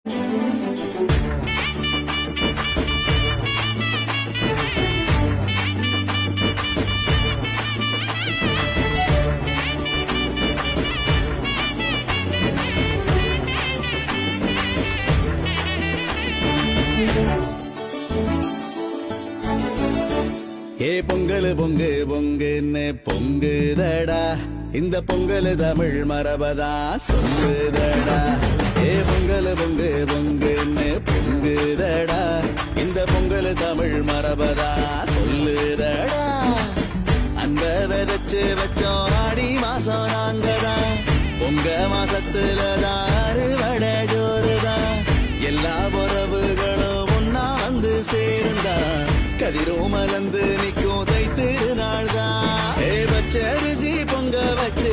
ஏ பொங்கல் பொங்கு பொங்குன்னு பொங்குதடா, இந்த பொங்கல் தமிழ் மரபதா சொல்லுதடா. ஏ பொங்கல் பொங்கு பொங்குன்னு பொங்குதடா, இந்த பொங்கல் தமிழ் மரபதா சொல்லுதடா. அந்த விதைச்சு வச்சோம் ஆடி மாசம் நாங்கதான், பொங்க மாசத்துலதான் அறுவடை ஜோறுதான். எல்லா உறவுகளும் ஒன்னா வந்து சேர்ந்தா கதிரும் மலர்ந்து நிக்கும் தை திருநாள் தான். வச்ச ருசி பொங்க வச்சு